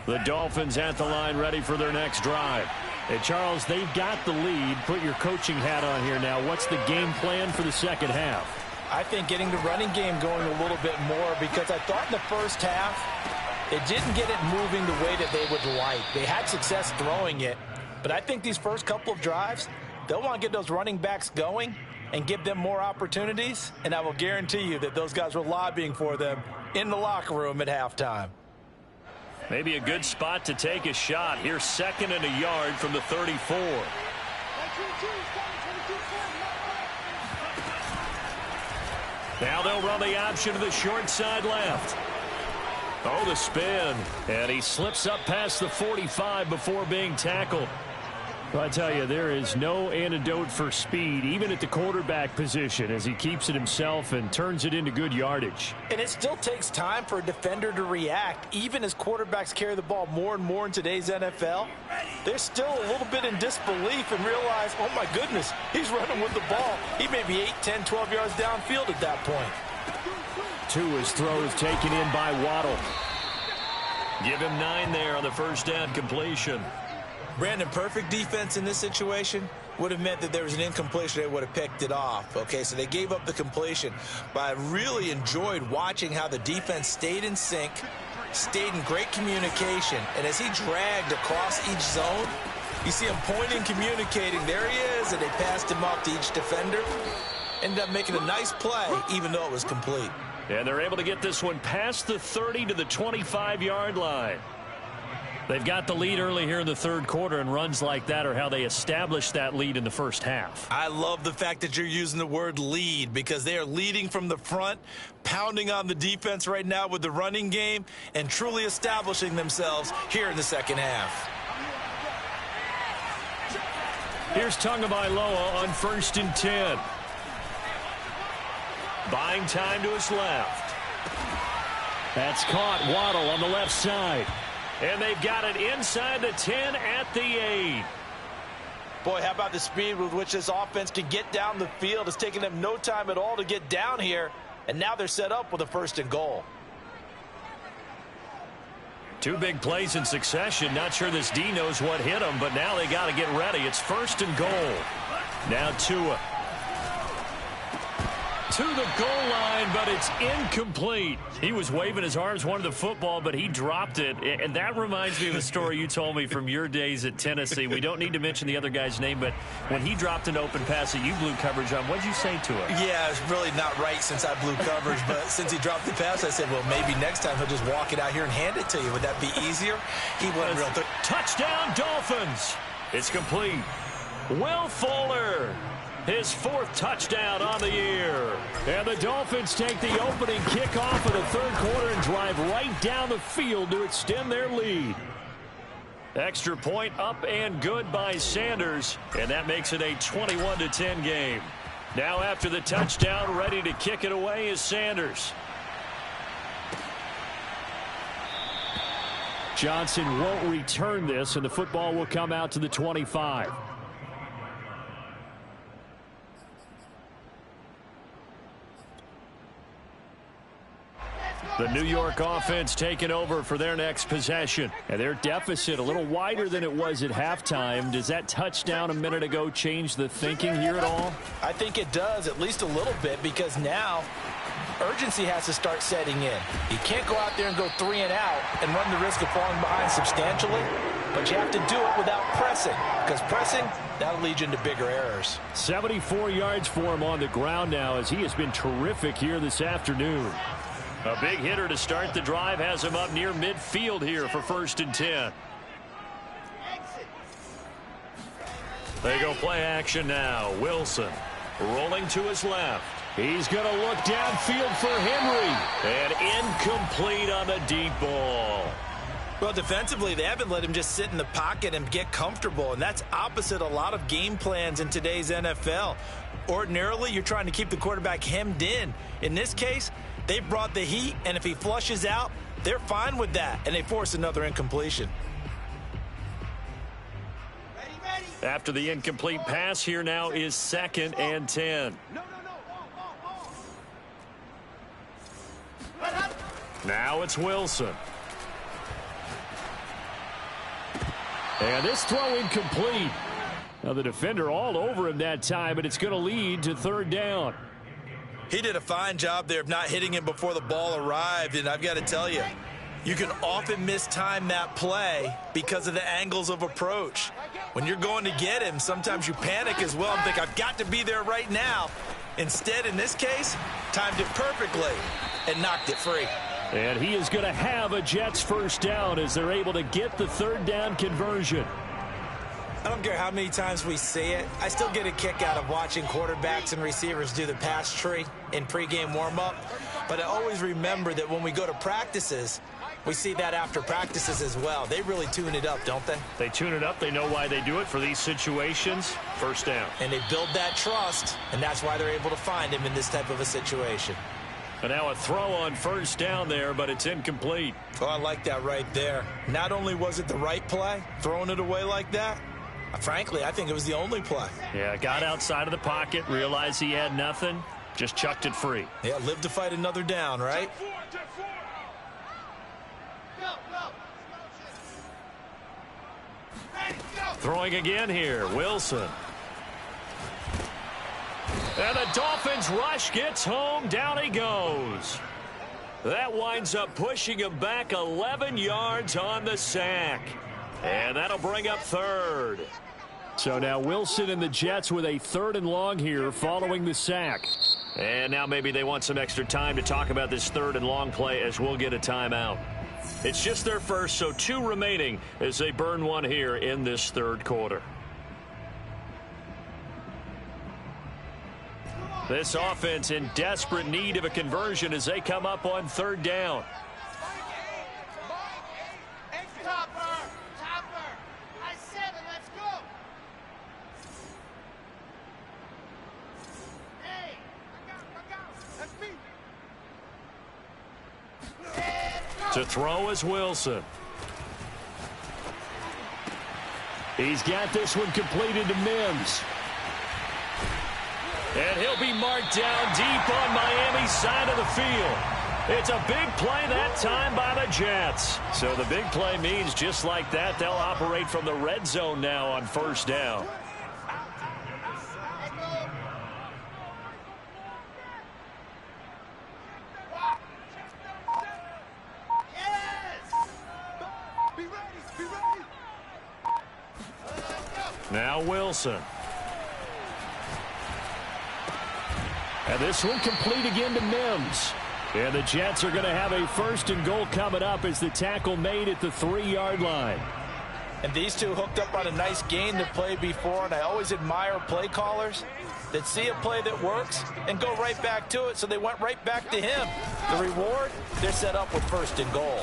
The Dolphins at the line ready for their next drive. And Charles, they've got the lead. Put your coaching hat on here now. What's the game plan for the second half? I think getting the running game going a little bit more, because I thought in the first half it didn't get it moving the way that they would like. They had success throwing it, but I think these first couple of drives, they'll want to get those running backs going and give them more opportunities, and I will guarantee you that those guys were lobbying for them in the locker room at halftime. Maybe a good spot to take a shot. Here's 2nd and a yard from the 34. Now they'll run the option to the short side left. Oh, the spin. And he slips up past the 45 before being tackled. Well, I tell you, there is no antidote for speed, even at the quarterback position, as he keeps it himself and turns it into good yardage. And it still takes time for a defender to react. Even as quarterbacks carry the ball more and more in today's NFL, they're still a little bit in disbelief and realize, oh my goodness, he's running with the ball. He may be 8, 10, 12 yards downfield at that point. Tua's throw is taken in by Waddle. Give him 9 there on the first down completion. Brandon, perfect defense in this situation would have meant that there was an incompletion. They would have picked it off. Okay, so they gave up the completion. But I really enjoyed watching how the defense stayed in sync, stayed in great communication. And as he dragged across each zone, you see him pointing, communicating. There he is, and they passed him off to each defender. Ended up making a nice play, even though it was complete. And they're able to get this one past the 30 to the 25-yard line. They've got the lead early here in the third quarter, and runs like that are how they established that lead in the first half. I love the fact that you're using the word lead, because they are leading from the front, pounding on the defense right now with the running game, and truly establishing themselves here in the second half. Here's Tagovailoa on 1st and 10. Buying time to his left. That's caught. Waddle on the left side. And they've got it inside the 10 at the 8. Boy, how about the speed with which this offense can get down the field? It's taken them no time at all to get down here, and now they're set up with a 1st and goal. 2 big plays in succession. Not sure this D knows what hit him, but now they got to get ready. It's 1st and goal. Now Tua. To the goal line, but it's incomplete. He was waving his arms, wanted the football, but he dropped it. And that reminds me of a story you told me from your days at Tennessee. We don't need to mention the other guy's name, but when he dropped an open pass that you blew coverage on, what'd you say to him? Yeah, it's really not right since I blew coverage, but since he dropped the pass, I said, well, maybe next time he'll just walk it out here and hand it to you. Would that be easier? He went real quick. Touchdown, Dolphins. It's complete. Will Fuller. His 4th touchdown on the year. And the Dolphins take the opening kickoff of the third quarter and drive right down the field to extend their lead. Extra point up and good by Sanders. And that makes it a 21-10 game. Now after the touchdown, ready to kick it away is Sanders. Johnson won't return this, and the football will come out to the 25. The New York offense taking over for their next possession. And their deficit a little wider than it was at halftime. Does that touchdown a minute ago change the thinking here at all? I think it does, at least a little bit, because now urgency has to start setting in. You can't go out there and go 3 and out and run the risk of falling behind substantially, but you have to do it without pressing, because pressing, that'll lead you into bigger errors. 74 yards for him on the ground now, as he has been terrific here this afternoon. A big hitter to start the drive has him up near midfield here for 1st and 10. They go play action now. Wilson rolling to his left. He's going to look downfield for Henry. And incomplete on the deep ball. Well, defensively, they haven't let him just sit in the pocket and get comfortable, and that's opposite a lot of game plans in today's NFL. Ordinarily, you're trying to keep the quarterback hemmed in. In this case, they brought the heat, and if he flushes out, they're fine with that, and they force another incompletion. After the incomplete pass, here now is 2nd and 10. Now it's Wilson. And this throw incomplete. Now the defender all over him that time, and it's going to lead to third down. He did a fine job there of not hitting him before the ball arrived, and I've got to tell you, you can often mistime that play because of the angles of approach. When you're going to get him, sometimes you panic as well and think, I've got to be there right now. Instead, in this case, timed it perfectly and knocked it free. And he is going to have a Jets first down as they're able to get the third down conversion. I don't care how many times we see it. I still get a kick out of watching quarterbacks and receivers do the pass tree in pregame warm-up. But I always remember that when we go to practices, we see that after practices as well. They really tune it up, don't they? They tune it up. They know why they do it for these situations. First down. And they build that trust, and that's why they're able to find him in this type of a situation. And now a throw on first down there, but it's incomplete. Oh, I like that right there. Not only was it the right play, throwing it away like that, frankly, I think it was the only play. Yeah, got outside of the pocket, realized he had nothing, just chucked it free. Yeah, live to fight another down, right? Throwing again here, Wilson. And the Dolphins rush gets home, down he goes. That winds up pushing him back 11 yards on the sack. And that'll bring up third. So now Wilson and the Jets with a third and long here following the sack. And now maybe they want some extra time to talk about this third and long play as we'll get a timeout. It's just their first, so 2 remaining as they burn one here in this third quarter. This offense in desperate need of a conversion as they come up on third down. To throw is Wilson. He's got this one completed to Mims. And he'll be marked down deep on Miami's side of the field. It's a big play that time by the Jets. So the big play means just like that, they'll operate from the red zone now on first down. Now Wilson. And this one complete again to Mims. And the Jets are going to have a first and goal coming up as the tackle made at the 3-yard line. And these two hooked up on a nice gain to play before, and I always admire play callers that see a play that works and go right back to it, so they went right back to him. The reward, they're set up with first and goal.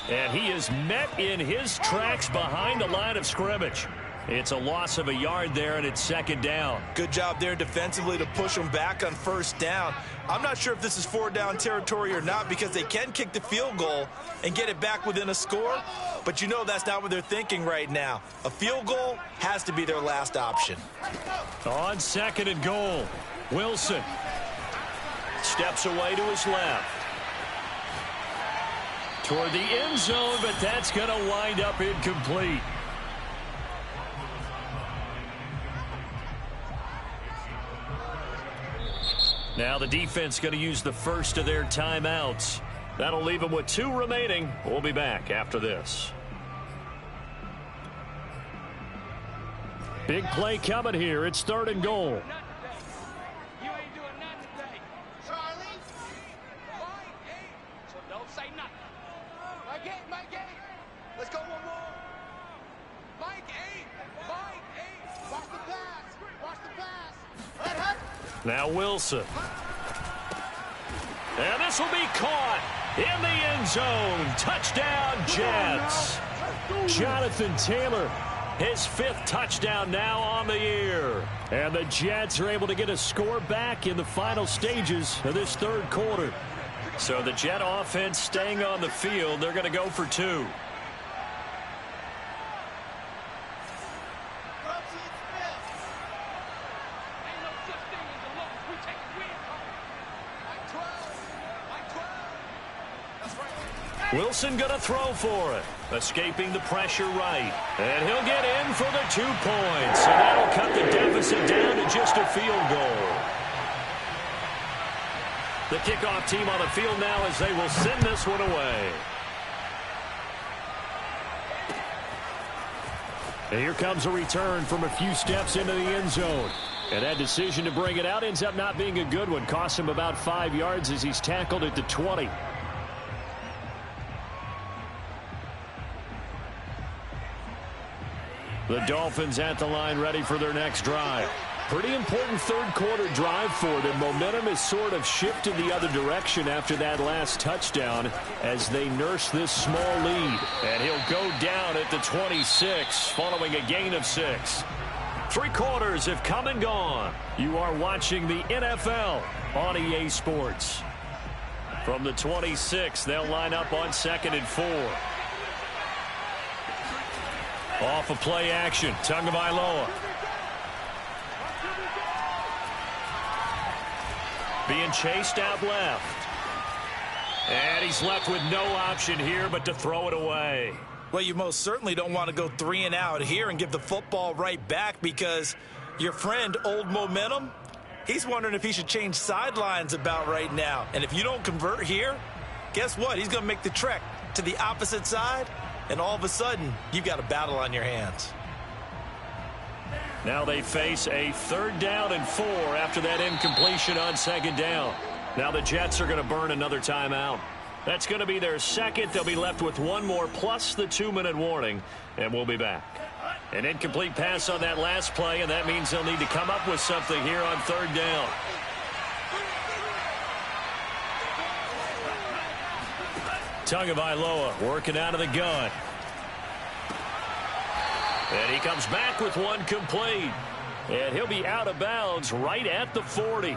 And he is met in his tracks behind the line of scrimmage. It's a loss of a yard there, and it's second down. Good job there defensively to push them back on first down. I'm not sure if this is 4-down territory or not because they can kick the field goal and get it back within a score, but you know that's not what they're thinking right now. A field goal has to be their last option. On second and goal, Wilson steps away to his left. Toward the end zone, but that's going to wind up incomplete. Now the defense going to use the first of their timeouts. That'll leave them with 2 remaining. We'll be back after this. Big play coming here. It's third and goal. You ain't doing nothing today. Charlie? Mike 8. So don't say nothing. Mike 8. Let's go one more. Mike 8. Watch the pass. Let her. Now Wilson. And this will be caught in the end zone. Touchdown, Jets. Jonathan Taylor, his 5th touchdown now on the year. And the Jets are able to get a score back in the final stages of this third quarter. So the Jet offense staying on the field. They're going to go for 2. Wilson going to throw for it. Escaping the pressure right. And he'll get in for the 2 points. And that'll cut the deficit down to just a field goal. The kickoff team on the field now as they will send this one away. And here comes a return from a few steps into the end zone. And that decision to bring it out ends up not being a good one. Costs him about 5 yards as he's tackled at the 20. The Dolphins at the line ready for their next drive. Pretty important third quarter drive for them. Momentum has sort of shifted the other direction after that last touchdown as they nurse this small lead. And he'll go down at the 26 following a gain of 6. 3 quarters have come and gone. You are watching the NFL on EA Sports. From the 26, they'll line up on 2nd and 4. Off of play action, Tagovailoa. Being chased out left. And he's left with no option here but to throw it away. Well, you most certainly don't want to go 3 and out here and give the football right back because your friend, Old Momentum, he's wondering if he should change sidelines about right now. And if you don't convert here, guess what? He's going to make the trek to the opposite side. And all of a sudden, you've got a battle on your hands. Now they face a 3rd down and 4 after that incompletion on 2nd down. Now the Jets are going to burn another timeout. That's going to be their 2nd. They'll be left with 1 more plus the 2-minute warning, and we'll be back. An incomplete pass on that last play, and that means they'll need to come up with something here on 3rd down. Tagovailoa working out of the gun. And he comes back with 1 complete. And he'll be out of bounds right at the 40.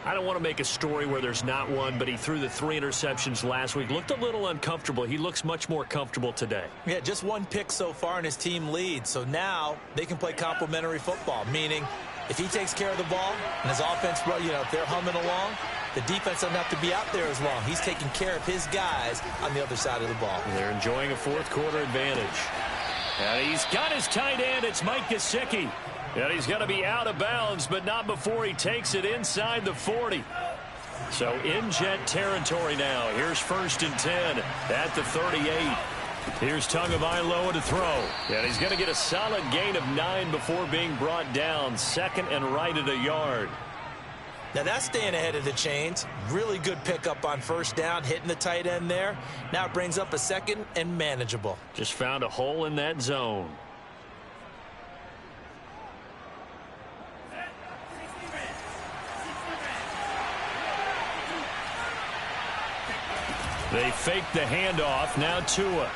I don't want to make a story where there's not one, but he threw the 3 interceptions last week. Looked a little uncomfortable. He looks much more comfortable today. Yeah, just 1 pick so far and his team leads. So now they can play complementary football, meaning if he takes care of the ball and his offense, if they're humming along, the defense doesn't have to be out there as long. He's taking care of his guys on the other side of the ball. They're enjoying a 4th quarter advantage. And he's got his tight end. It's Mike Gesicki. And he's going to be out of bounds, but not before he takes it inside the 40. So in Jet territory now. Here's 1st and 10 at the 38. Here's Tagovailoa to throw. And he's going to get a solid gain of 9 before being brought down. 2nd and right at a yard. Now that's staying ahead of the chains. Really good pickup on 1st down, hitting the tight end there. Now it brings up a 2nd and manageable. Just found a hole in that zone. They fake the handoff. Now Tua.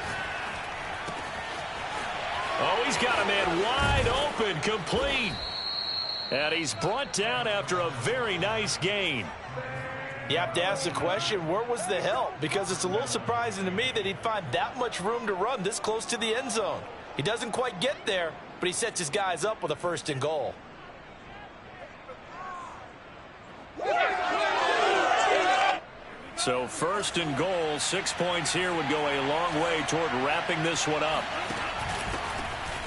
Oh, he's got a man wide open, complete. And he's brought down after a very nice gain. You have to ask the question, where was the help? Because it's a little surprising to me that he'd find that much room to run this close to the end zone. He doesn't quite get there, but he sets his guys up with a 1st and goal. So 1st and goal, 6 points here would go a long way toward wrapping this one up.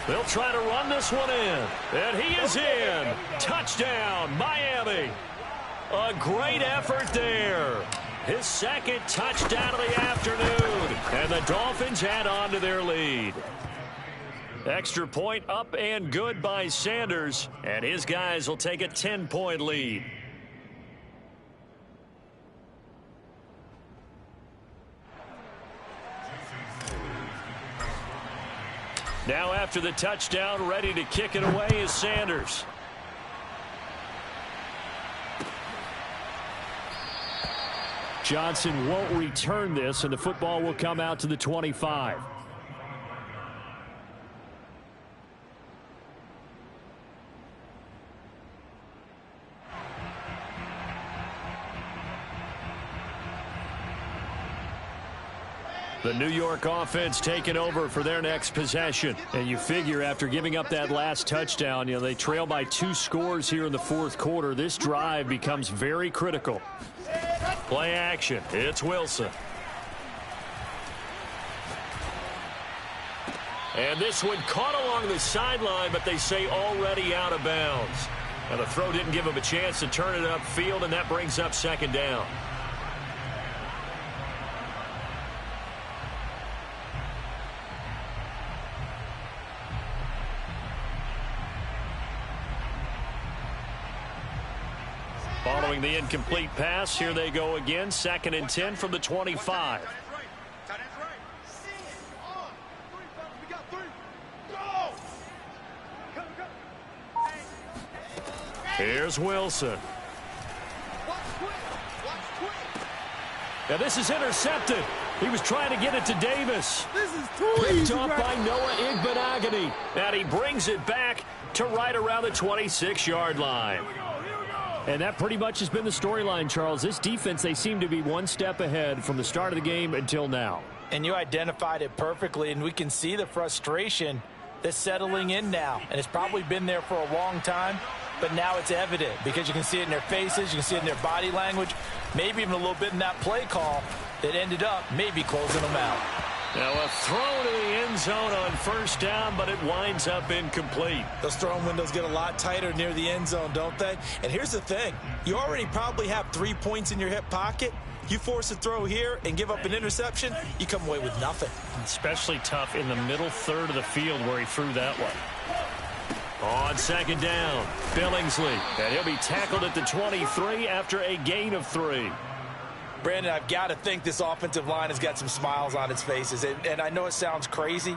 They'll try to run this one in. And he is in. Touchdown, Miami. A great effort there. His 2nd touchdown of the afternoon. And the Dolphins add on to their lead. Extra point up and good by Sanders. And his guys will take a 10-point lead. Now after the touchdown, ready to kick it away is Sanders. Johnson won't return this, and the football will come out to the 25. The New York offense taking over for their next possession. And you figure after giving up that last touchdown, they trail by 2 scores here in the 4th quarter. This drive becomes very critical. Play action. It's Wilson. And this one caught along the sideline, but they say already out of bounds. Now the throw didn't give him a chance to turn it upfield, and that brings up second down. Following the incomplete pass, here they go again. 2nd and 10 from the 25. Here's Wilson. Now this is intercepted. He was trying to get it to Davis. This is too easy. Picked off by Noah Igbenogany. And he brings it back to right around the 26-yard line. And that pretty much has been the storyline, Charles. This defense, they seem to be one step ahead from the start of the game until now. And you identified it perfectly, and we can see the frustration that's settling in now. And it's probably been there for a long time, but now it's evident because you can see it in their faces, you can see it in their body language, maybe even a little bit in that play call that ended up maybe closing them out. Now a throw to the end zone on 1st down, but it winds up incomplete. Those throwing windows get a lot tighter near the end zone, don't they? And here's the thing. You already probably have 3 points in your hip pocket. You force a throw here and give up an interception, you come away with nothing. Especially tough in the middle third of the field where he threw that one. On 2nd down, Billingsley. And he'll be tackled at the 23 after a gain of 3. Brandon, I've got to think this offensive line has got some smiles on its faces. And I know it sounds crazy,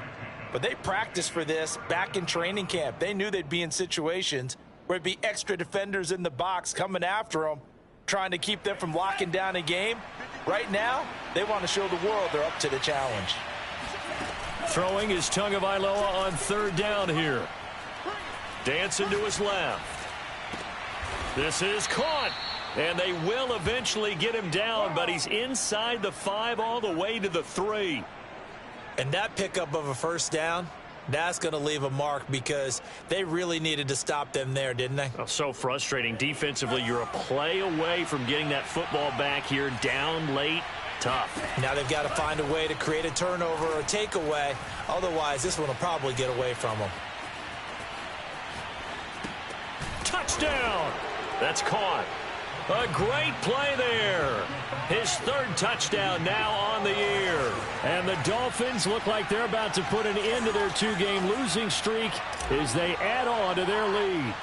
but they practiced for this back in training camp. They knew they'd be in situations where it'd be extra defenders in the box coming after them, trying to keep them from locking down a game. Right now, they want to show the world they're up to the challenge. Throwing is Tagovailoa on 3rd down here. Dancing to his left. This is caught. And they will eventually get him down, but he's inside the 5 all the way to the 3. And that pickup of a 1st down, that's going to leave a mark because they really needed to stop them there, didn't they? Oh, so frustrating. Defensively, you're a play away from getting that football back here, down late. Tough. Now they've got to find a way to create a turnover or a takeaway. Otherwise, this one will probably get away from them. Touchdown! That's caught. A great play there. His 3rd touchdown now on the year. And the Dolphins look like they're about to put an end to their 2-game losing streak as they add on to their lead.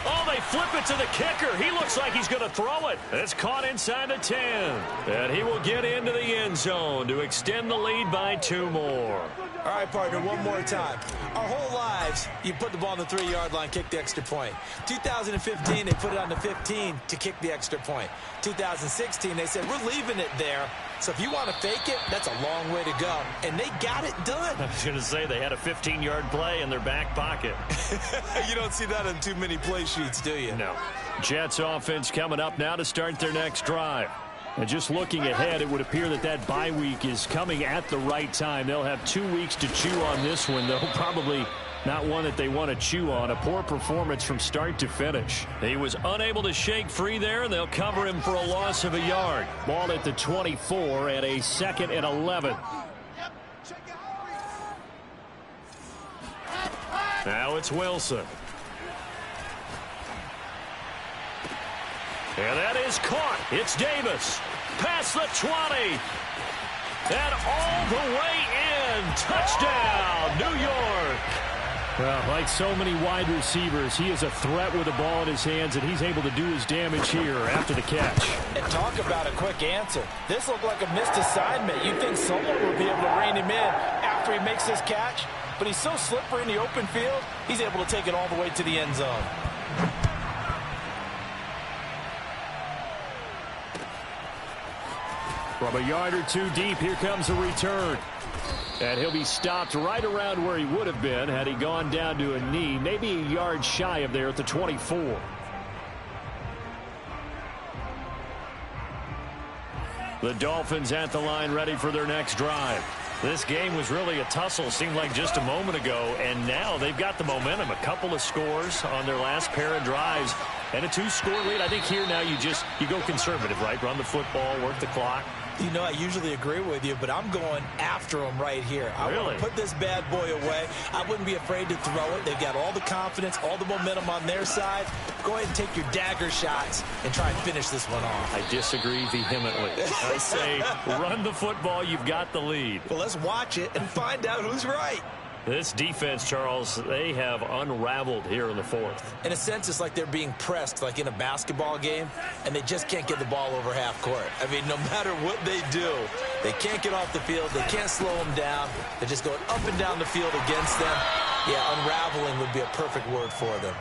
Oh, they flip it to the kicker. He looks like he's going to throw it. It's caught inside the 10. And he will get into the end zone to extend the lead by 2 more. All right, partner, one more time. Our whole lives, you put the ball on the 3-yard line, kick the extra point. 2015, they put it on the 15 to kick the extra point. 2016, they said, we're leaving it there. So if you want to fake it, that's a long way to go. And they got it done. I was going to say they had a 15-yard play in their back pocket. You don't see that on too many play sheets, do you? No. Jets offense coming up now to start their next drive. And just looking ahead, it would appear that that bye week is coming at the right time. They'll have 2 weeks to chew on this one, though probably not one that they want to chew on. A poor performance from start to finish. He was unable to shake free there, and they'll cover him for a loss of a yard. Ball at the 24 at a 2nd and 11. Now it's Wilson. And that is caught. It's Davis. Past the 20. And all the way in. Touchdown, New York. Well, like so many wide receivers, he is a threat with the ball in his hands, and he's able to do his damage here after the catch. And talk about a quick answer. This looked like a missed assignment. You'd think someone would be able to rein him in after he makes this catch, but he's so slippery in the open field, he's able to take it all the way to the end zone. From a yard or 2 deep, here comes a return. And he'll be stopped right around where he would have been had he gone down to a knee, maybe a yard shy of there at the 24. The Dolphins at the line ready for their next drive. This game was really a tussle, seemed like just a moment ago, and now they've got the momentum. A couple of scores on their last pair of drives and a 2-score lead. I think here now you go conservative, right? Run the football, work the clock. You know, I usually agree with you, but I'm going after him right here. I want to put this bad boy away. I wouldn't be afraid to throw it. They've got all the confidence, all the momentum on their side. Go ahead and take your dagger shots and try and finish this one off. I disagree vehemently. I say run the football. You've got the lead. Well, let's watch it and find out who's right. This defense, Charles, they have unraveled here in the fourth. In a sense, it's like they're being pressed like in a basketball game, and they just can't get the ball over half court. I mean, no matter what they do, they can't get off the field. They can't slow them down. They're just going up and down the field against them. Yeah, unraveling would be a perfect word for them.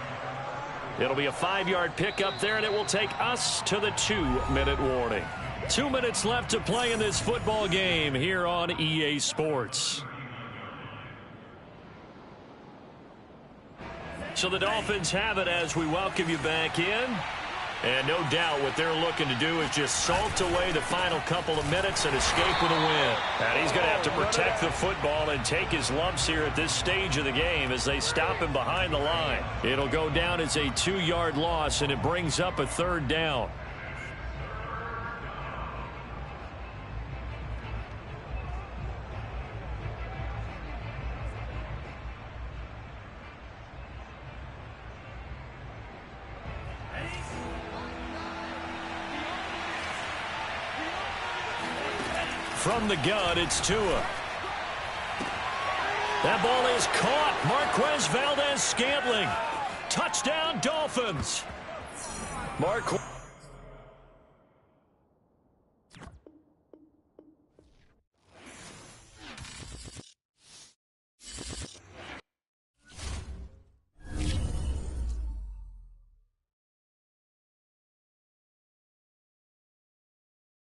It'll be a 5-yard pickup there, and it will take us to the 2-minute warning. 2 minutes left to play in this football game here on EA Sports. So the Dolphins have it as we welcome you back in. And no doubt what they're looking to do is just salt away the final couple of minutes and escape with a win. And he's going to have to protect the football and take his lumps here at this stage of the game as they stop him behind the line. It'll go down as a 2-yard loss, and it brings up a 3rd down. From the gun, it's Tua. That ball is caught. Marquez Valdez-Scantling. Touchdown, Dolphins.